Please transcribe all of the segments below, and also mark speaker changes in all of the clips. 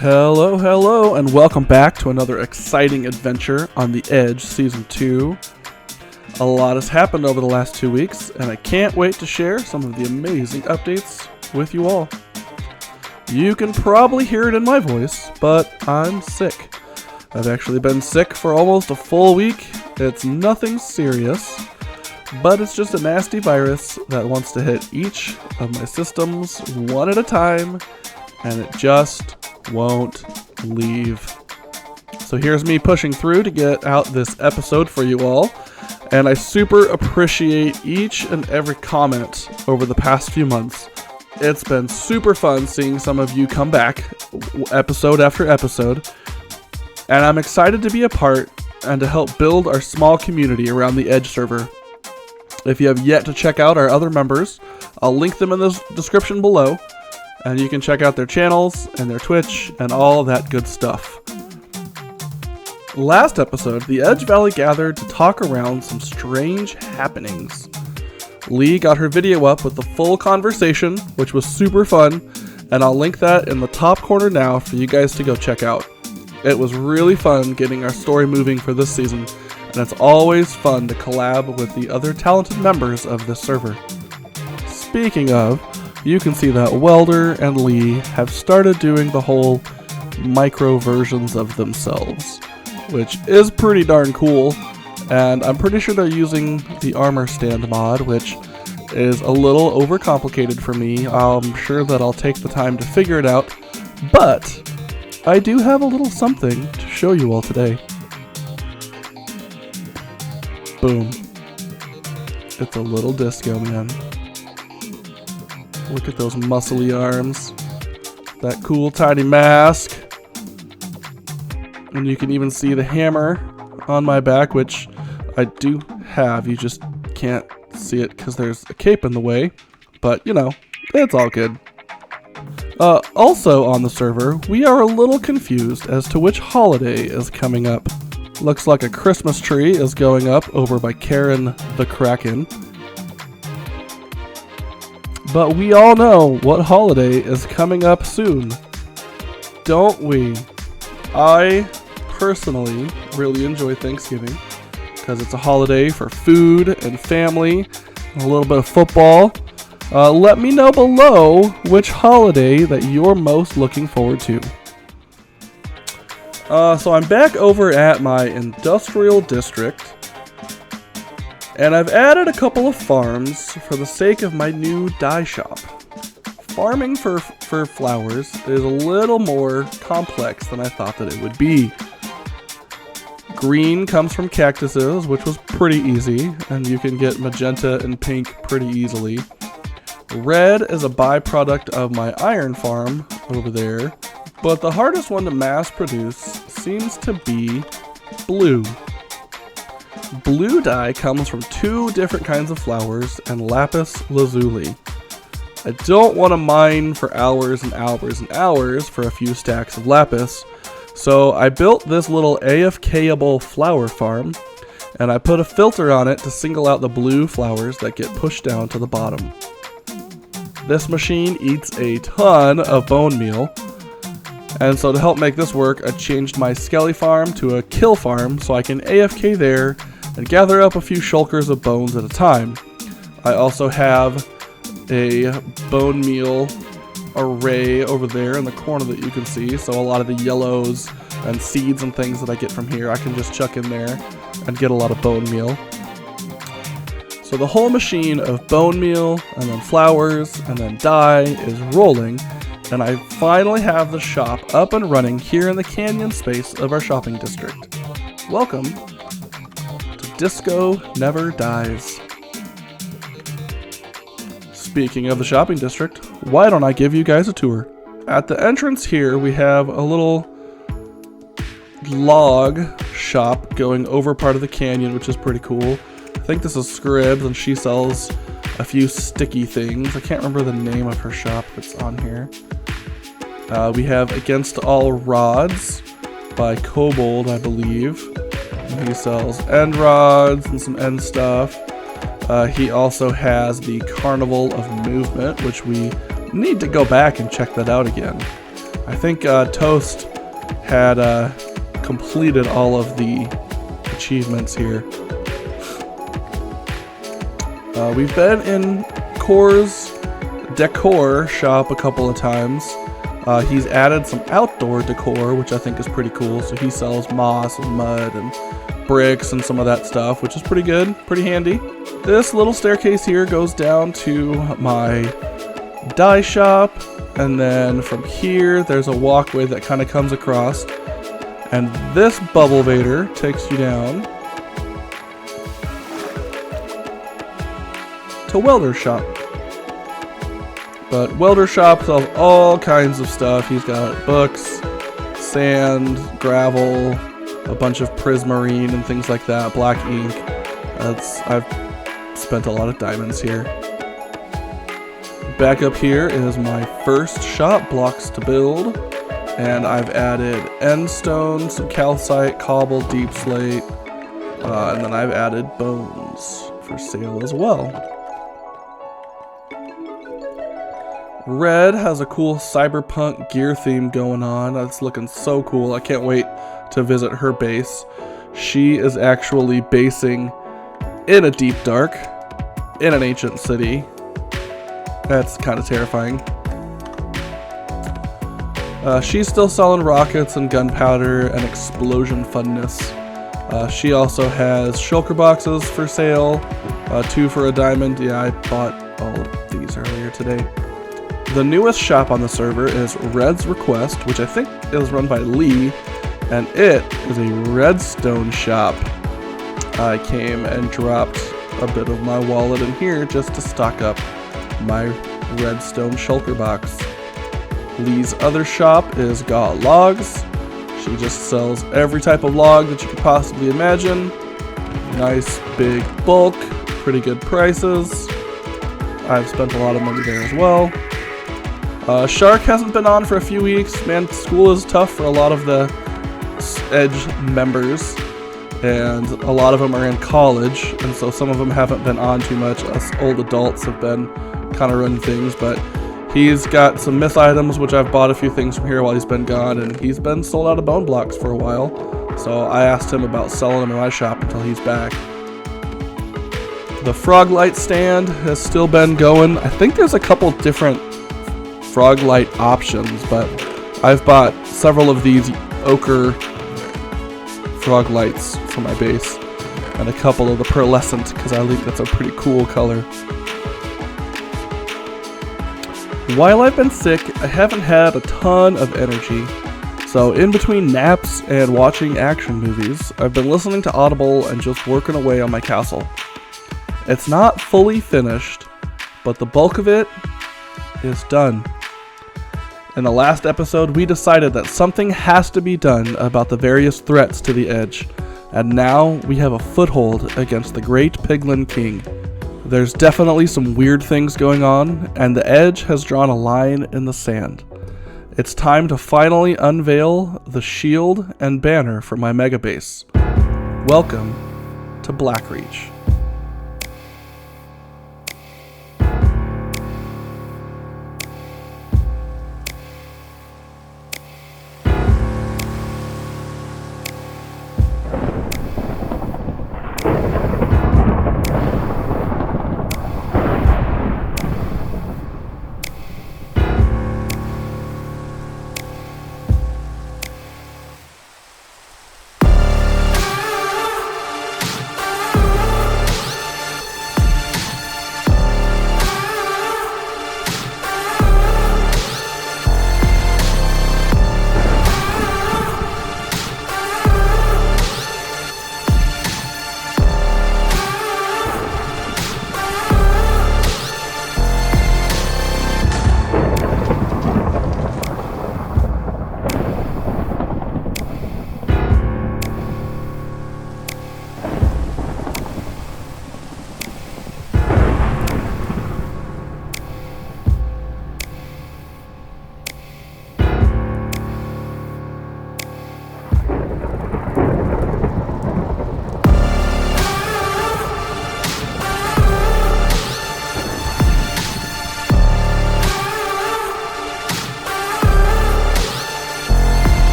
Speaker 1: Hello, and welcome back to another exciting adventure on the Edge Season 2. A lot has happened over the last 2 weeks, and I can't wait to share some of the amazing updates with you all. You can probably hear it in my voice, but I'm sick. I've actually been sick for almost a full week. It's nothing serious, but it's just a nasty virus that wants to hit each of my systems one at a time, and it just won't leave. So here's me pushing through to get out this episode for you all, and I super appreciate each and every comment over the past few months. It's been super fun seeing some of you come back episode after episode, and I'm excited to be a part and to help build our small community around the Edge server. If you have yet to check out our other members, I'll link them in the description below, and you can check out their channels and their Twitch and all that good stuff. Last episode, the Edge Valley gathered to talk around some strange happenings. Lee got her video up with the full conversation, which was super fun, and I'll link that in the top corner now for you guys to go check out. It was really fun getting our story moving for this season, and it's always fun to collab with the other talented members of this server. Speaking of, you can see that Welder and Lee have started doing the whole micro versions of themselves, which is pretty darn cool, and I'm pretty sure they're using the armor stand mod, which is a little overcomplicated for me. I'm sure that I'll take the time to figure it out, but I do have a little something to show you all today. Boom. It's a little disco man. Look at those muscly arms. That cool tiny mask. And you can even see the hammer on my back, which I do have. You just can't see it because there's a cape in the way. But, you know, it's all good. Also on the server, we are a little confused as to which holiday is coming up. Looks like a Christmas tree is going up over by Karen the Kraken. But we all know what holiday is coming up soon, don't we? I personally really enjoy Thanksgiving because it's a holiday for food and family and a little bit of football. Let me know below which holiday that you're most looking forward to. So I'm back over at my industrial district, and I've added a couple of farms for the sake of my new dye shop. Farming for flowers is a little more complex than I thought that it would be. Green comes from cactuses, which was pretty easy, and you can get magenta and pink pretty easily. Red is a byproduct of my iron farm over there, but the hardest one to mass produce seems to be blue. Blue dye comes from 2 different kinds of flowers and lapis lazuli. I don't want to mine for hours and hours and hours for a few stacks of lapis, so I built this little AFK-able flower farm, and I put a filter on it to single out the blue flowers that get pushed down to the bottom. This machine eats a ton of bone meal, and so to help make this work, I changed my skelly farm to a kill farm so I can AFK there and gather up a few shulkers of bones at a time. I also have a bone meal array over there in the corner that you can see, so a lot of the yellows and seeds and things that I get from here I can just chuck in there and get a lot of bone meal. So the whole machine of bone meal and then flowers and then dye is rolling, and I finally have the shop up and running here in the canyon space of our shopping district. Welcome to Disco Never Dies. Speaking of the shopping district, why don't I give you guys a tour? At the entrance here, we have a little log shop going over part of the canyon, which is pretty cool. I think this is Scribs, and she sells a few sticky things. I can't remember the name of her shop that's on here. We have Against All Rods by Kobold, I believe. And he sells end rods and some end stuff. He also has the Carnival of Movement, which we need to go back and check that out again. I think Toast had completed all of the achievements here. We've been in Core's decor shop a couple of times. He's added some outdoor decor, which I think is pretty cool. So he sells moss and mud and bricks and some of that stuff, which is pretty good, pretty handy. This little staircase here goes down to my dye shop, and then from here there's a walkway that kind of comes across, and this bubble vader takes you down to Welder Shop. But Welder Shop sells all kinds of stuff. He's got books, sand, gravel, a bunch of prismarine and things like that, black ink. I've spent a lot of diamonds here. Back up here is my first shop, blocks to build, and I've added end stone, some calcite, cobble, deep slate, and then I've added bones for sale as well. Red has a cool cyberpunk gear theme going on. That's looking so cool. I can't wait to visit her base. She is actually basing in a deep dark, in an ancient city. That's kind of terrifying. She's still selling rockets and gunpowder and explosion funness. She also has shulker boxes for sale, 2 for a diamond. Yeah, I bought all of these earlier today. The newest shop on the server is Red's Request, which I think is run by Lee, and it is a redstone shop. I came and dropped a bit of my wallet in here just to stock up my redstone shulker box. Lee's other shop is Got Logs. She just sells every type of log that you could possibly imagine. Nice big bulk, pretty good prices. I've spent a lot of money there as well. Shark hasn't been on for a few weeks. Man, school is tough for a lot of the Edge members, and a lot of them are in college, and so some of them haven't been on too much. Us old adults have been kind of running things, but he's got some myth items, which I've bought a few things from here while he's been gone, and he's been sold out of bone blocks for a while, so I asked him about selling them in my shop until he's back. The frog light stand has still been going. I think there's a couple different frog light options, but I've bought several of these ochre frog lights for my base, and a couple of the pearlescent because I think that's a pretty cool color. While I've been sick, I haven't had a ton of energy, so in between naps and watching action movies, I've been listening to Audible and just working away on my castle. It's not fully finished, but the bulk of it is done. In the last episode, we decided that something has to be done about the various threats to the Edge, and now we have a foothold against the Great Piglin King. There's definitely some weird things going on, and the Edge has drawn a line in the sand. It's time to finally unveil the shield and banner for my mega base. Welcome to Blackreach.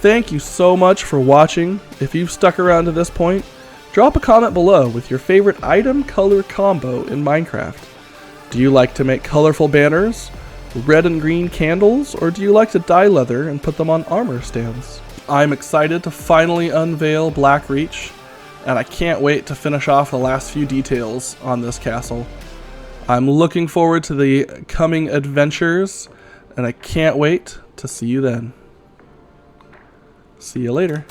Speaker 1: thank you so much for watching. If you've stuck around to this point, drop a comment below with your favorite item color combo in Minecraft. Do you like to make colorful banners, red and green candles, or do you like to dye leather and put them on armor stands? I'm excited to finally unveil Blackreach, and I can't wait to finish off the last few details on this castle. I'm looking forward to the coming adventures, and I can't wait to see you then. See you later.